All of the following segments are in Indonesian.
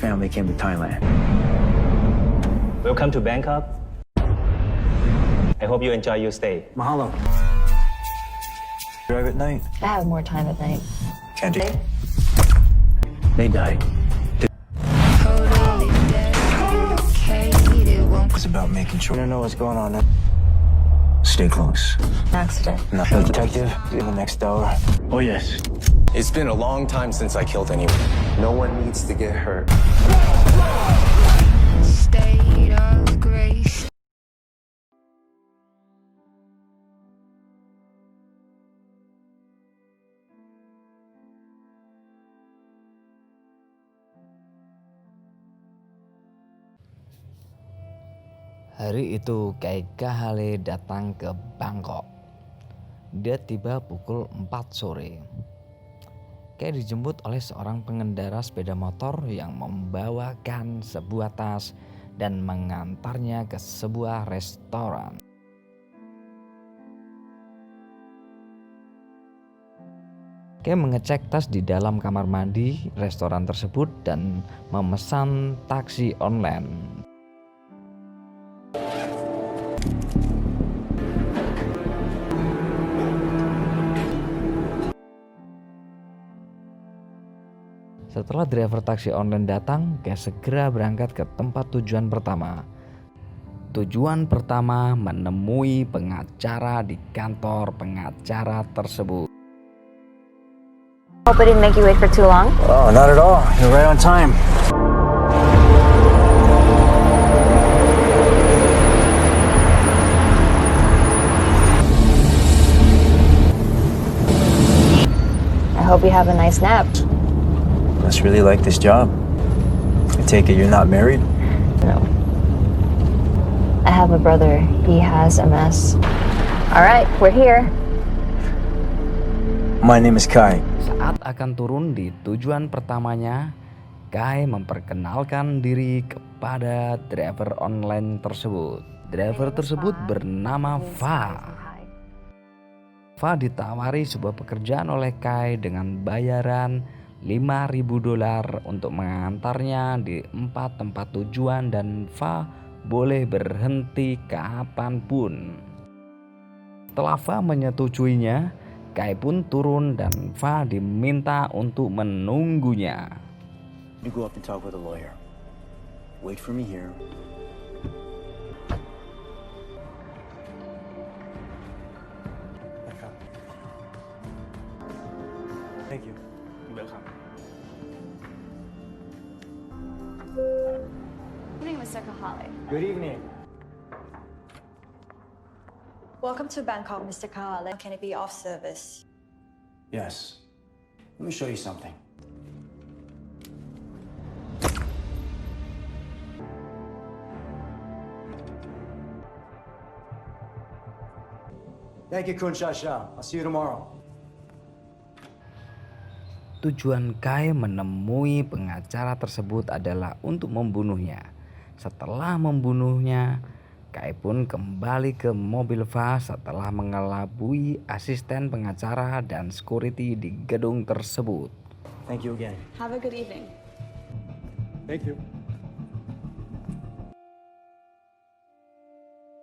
family came to Thailand. Welcome to Bangkok. I hope you enjoy your stay. Mahalo. Drive at night? I have more time at night. Can't you? They died. It's about making sure. I don't know what's going on. Stay close. Accident. No. The detective in the next hour. Oh, yes. It's been a long time since I killed anyone. No one needs to get hurt. State of grace. Hari itu Keika Hale datang ke Bangkok. Dia tiba pukul 4 sore. Kei dijemput oleh seorang pengendara sepeda motor yang membawakan sebuah tas dan mengantarnya ke sebuah restoran. Kei mengecek tas di dalam kamar mandi restoran tersebut dan memesan taksi online. Setelah driver taksi online datang, Kei segera berangkat ke tempat tujuan pertama. Tujuan pertama menemui pengacara di kantor pengacara tersebut. Hope I didn't make you wait for too long. Oh, not at all. You're right on time. I hope you have a nice nap. Must really like this job. I take it you're not married? No. I have a brother. He has MS. All right, we're here. My name is Kai. Saat akan turun di tujuan pertamanya, Kai memperkenalkan diri kepada driver online tersebut. Driver tersebut bernama Fa. Fa ditawari sebuah pekerjaan oleh Kai dengan bayaran $5.000 untuk mengantarnya di 4 tempat tujuan dan Fa boleh berhenti kapanpun. Setelah Fa menyetujuinya, Kai pun turun dan Fa diminta untuk menunggunya. You go up and talk with a lawyer. Wait for me here. Thank you. Welcome. Morning, Mr. Kahale. Good evening. Welcome to Bangkok, Mr. Kahale. Can it be off service? Yes. Let me show you something. Thank you, Kun Shasha. I'll see you tomorrow. Tujuan Kai menemui pengacara tersebut adalah untuk membunuhnya. Setelah membunuhnya, Kai pun kembali ke mobil Fa setelah mengelabui asisten pengacara dan security di gedung tersebut. Thank you again. Have a good evening. Thank you.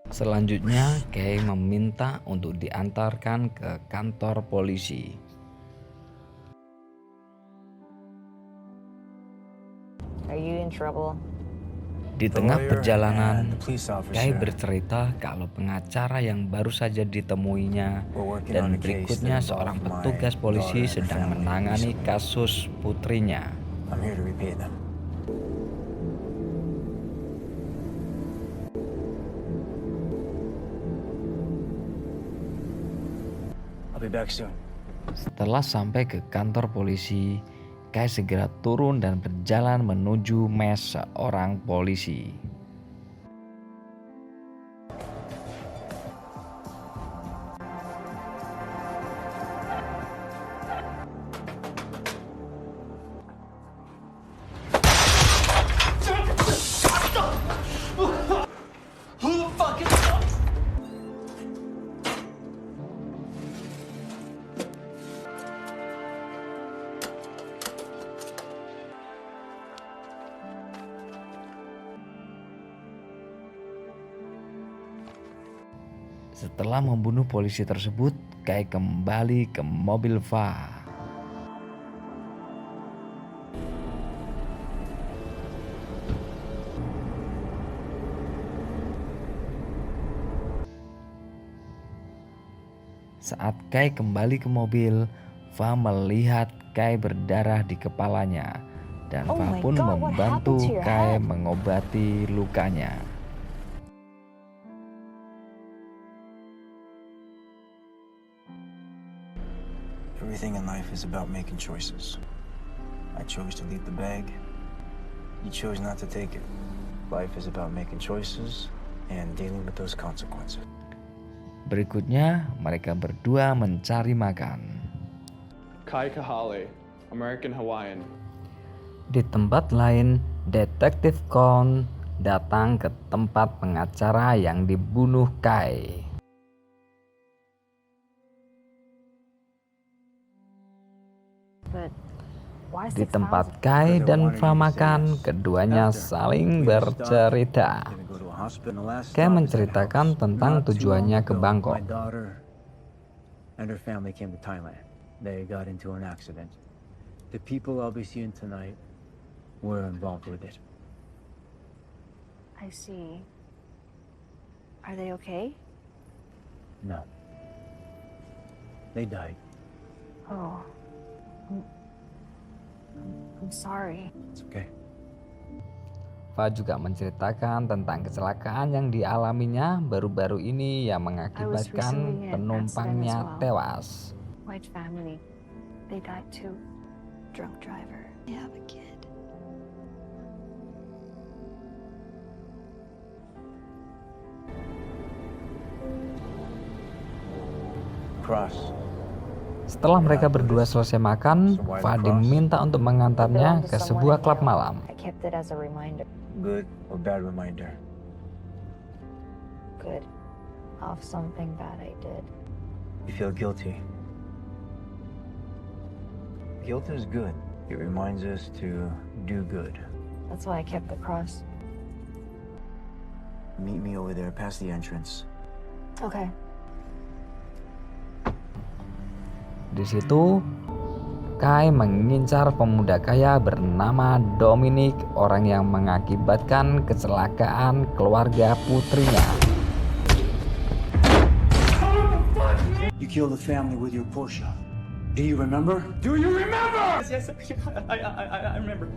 Selanjutnya, Kai meminta untuk diantarkan ke kantor polisi. Are you in trouble? Di tengah perjalanan, and the police officer Kai bercerita kalau pengacara yang baru saja ditemuinya dan berikutnya seorang petugas polisi sedang menangani kasus putrinya. I'm here to repay them. I'll be back soon. Setelah sampai ke kantor polisi, Kai segera turun dan berjalan menuju mes seorang polisi. Setelah membunuh polisi tersebut, Kai kembali ke mobil Fa. Saat Kai kembali ke mobil, Fa melihat Kai berdarah di kepalanya dan Oh Fa my pun God, what membantu happened to your Kai head? mengobati lukanya. Everything in life is about making choices. I chose to leave the bag. You chose not to take it. Life is about making choices and dealing with those consequences. Berikutnya, mereka berdua mencari makan. Kai Kahale, American Hawaiian. Di tempat lain, Detektif Kon datang ke tempat pengacara yang dibunuh Kai. But why Di 6,000? tempat Kai dan Fa makan, keduanya saling bercerita. Kai menceritakan tentang tujuannya ke Bangkok. My daughter and her family came to Thailand. They got into an accident. The people I'll be seeing tonight were involved with it. I see. Are they okay? No. They died. Oh. I'm sorry. It's okay. Fa juga menceritakan tentang kecelakaan yang dialaminya baru-baru ini yang mengakibatkan recently in an penumpangnya accident as well. tewas. White family. They died too. Drunk driver. They have a kid. Cross. Setelah mereka berdua selesai makan, Fa diminta untuk mengantarnya ke sebuah klub malam. I kept it as a reminder. Good or bad reminder? Good. Of something bad I did. You feel guilty. Guilt is good. It reminds us to do good. That's why I kept the cross. Meet me over there past the entrance. Okay. Di situ, Kai mengincar pemuda kaya bernama Dominic, orang yang mengakibatkan kecelakaan keluarga putrinya. You killed the family with your Porsche. Do you remember? Do you remember? Yes, I remember.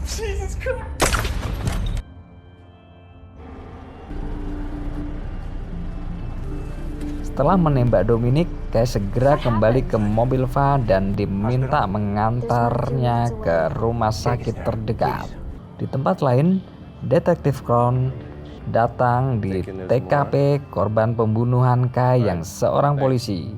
Jesus Christ. Setelah menembak Dominic, Kai segera kembali ke mobil Fa dan diminta mengantarnya ke rumah sakit terdekat. Di tempat lain, Detektif Kron datang di TKP korban pembunuhan Kai yang seorang polisi.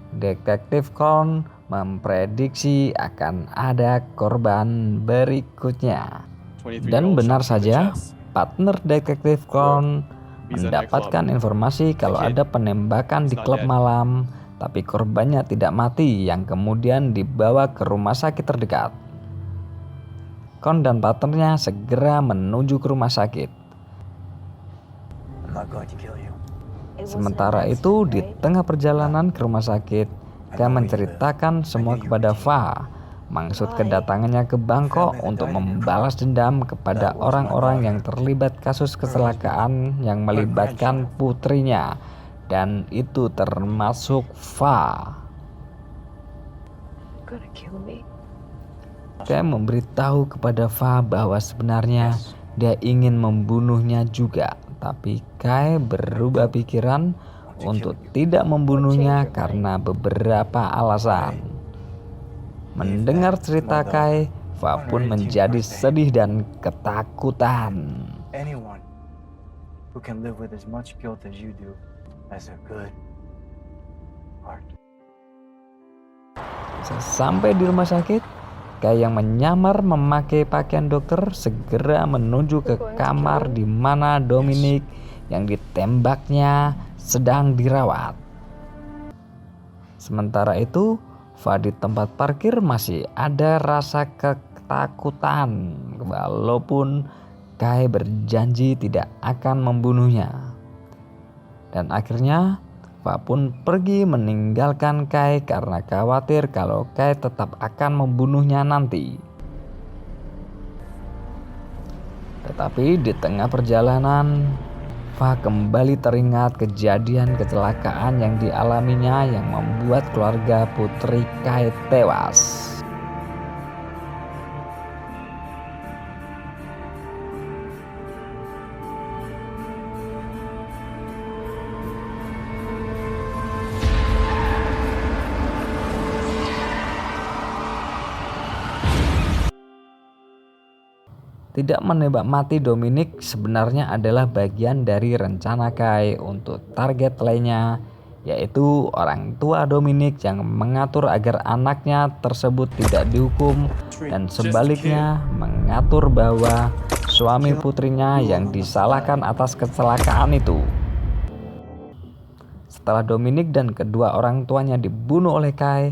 Detektif Kron memprediksi akan ada korban berikutnya. Dan benar saja, partner Detektif Kron mendapatkan informasi kalau ada penembakan di klub malam, tapi korbannya tidak mati yang kemudian dibawa ke rumah sakit terdekat. Kon dan partnernya segera menuju ke rumah sakit. I'm not going to kill you. Sementara itu, di tengah perjalanan ke rumah sakit, Kai menceritakan semua kepada Fa. Maksud kedatangannya ke Bangkok untuk membalas dendam kepada orang-orang yang terlibat kasus kecelakaan yang melibatkan putrinya, dan itu termasuk Fa. Gonna kill me. Kai memberitahu kepada Fa bahwa sebenarnya dia ingin membunuhnya juga, tapi Kai berubah pikiran untuk tidak membunuhnya karena beberapa alasan. Mendengar cerita Kai, Fa pun menjadi sedih dan ketakutan. Anyone who can live with as much guilt as you do has a good heart. Sesampai di rumah sakit, Kai yang menyamar memakai pakaian dokter segera menuju ke kamar di mana Dominic yang ditembaknya sedang dirawat. Sementara itu, Fa di tempat parkir masih ada rasa ketakutan walaupun Kai berjanji tidak akan membunuhnya. Dan akhirnya Fa pun pergi meninggalkan Kai karena khawatir kalau Kai tetap akan membunuhnya nanti. Tetapi di tengah perjalanan, Fa kembali teringat kejadian kecelakaan yang dialaminya yang membuat keluarga putri Kai tewas. Tidak menembak mati Dominic sebenarnya adalah bagian dari rencana Kai untuk target lainnya, yaitu orang tua Dominic yang mengatur agar anaknya tersebut tidak dihukum dan sebaliknya mengatur bahwa suami putrinya yang disalahkan atas kecelakaan itu. Setelah Dominic dan kedua orang tuanya dibunuh oleh Kai,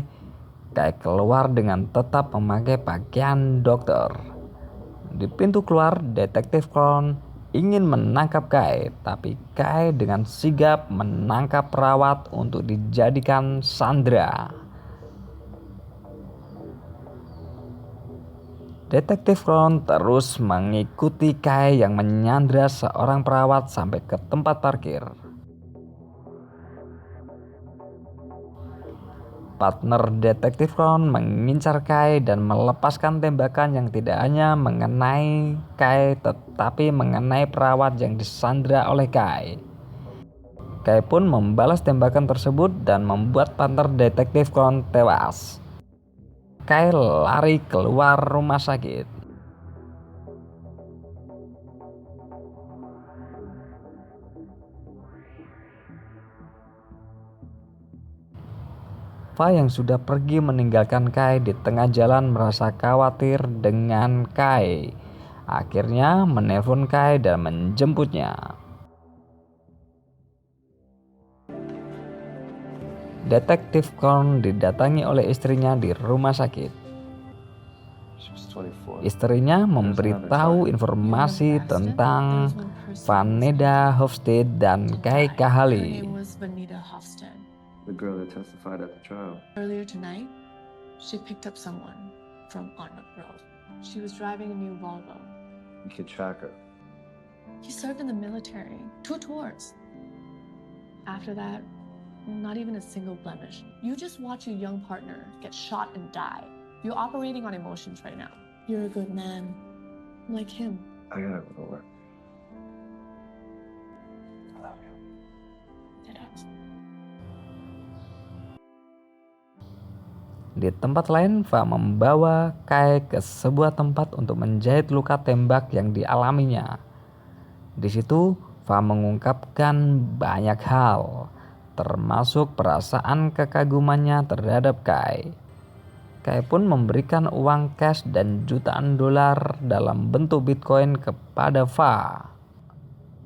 Kai keluar dengan tetap memakai pakaian dokter. Di pintu keluar, Detektif Crown ingin menangkap Kai, tapi Kai dengan sigap menangkap perawat untuk dijadikan sandera. Detektif Crown terus mengikuti Kai yang menyandra seorang perawat sampai ke tempat parkir. Partner Detektif Crown mengincar Kai dan melepaskan tembakan yang tidak hanya mengenai Kai tetapi mengenai perawat yang disandra oleh Kai. Kai pun membalas tembakan tersebut dan membuat partner Detektif Crown tewas. Kai lari keluar rumah sakit. Fa yang sudah pergi meninggalkan Kai di tengah jalan merasa khawatir dengan Kai. Akhirnya menelpon Kai dan menjemputnya. Detektif Crown didatangi oleh istrinya di rumah sakit. Istrinya memberitahu informasi tentang Vanessa Hofstede dan Kai Kahale. The girl that testified at the trial. Earlier tonight, she picked up someone from Arnold Road. She was driving a new Volvo. You can track her. He served in the military, 2 tours. After that, not even a single blemish. You just watch your young partner get shot and die. You're operating on emotions right now. You're a good man, like him. I gotta go to work. I love you. Di tempat lain, Fa membawa Kai ke sebuah tempat untuk menjahit luka tembak yang dialaminya. Di situ, Fa mengungkapkan banyak hal, termasuk perasaan kekagumannya terhadap Kai. Kai pun memberikan uang cash dan jutaan dolar dalam bentuk Bitcoin kepada Fa.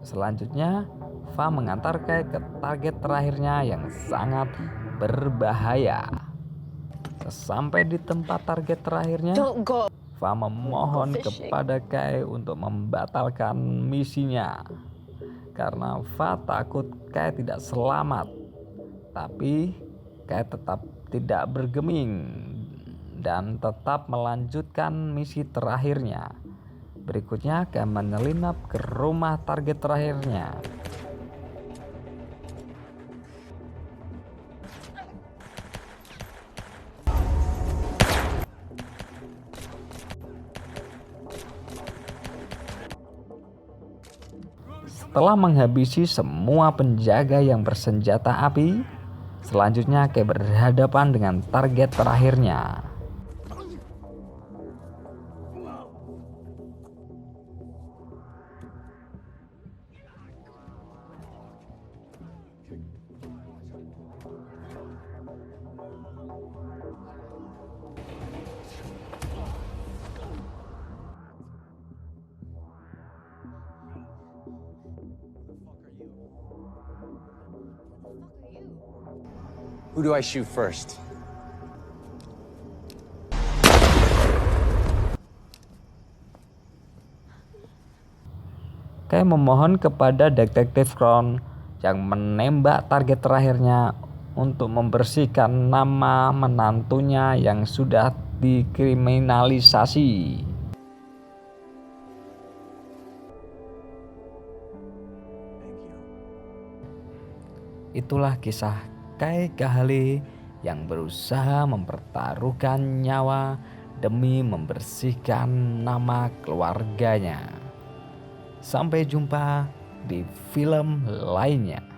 Selanjutnya, Fa mengantar Kai ke target terakhirnya yang sangat berbahaya. Sampai di tempat target terakhirnya, Fa memohon kepada Kai untuk membatalkan misinya. Karena Fa takut Kai tidak selamat. Tapi Kai tetap tidak bergeming dan tetap melanjutkan misi terakhirnya. Berikutnya Kai menyelinap ke rumah target terakhirnya. Setelah menghabisi semua penjaga yang bersenjata api, selanjutnya Kai berhadapan dengan target terakhirnya. Who do I shoot first? Kai memohon kepada detektif Crown yang menembak target terakhirnya untuk membersihkan nama menantunya yang sudah dikriminalisasi. Itulah kisah Kai Kahale yang berusaha mempertaruhkan nyawa demi membersihkan nama keluarganya. Sampai jumpa di film lainnya.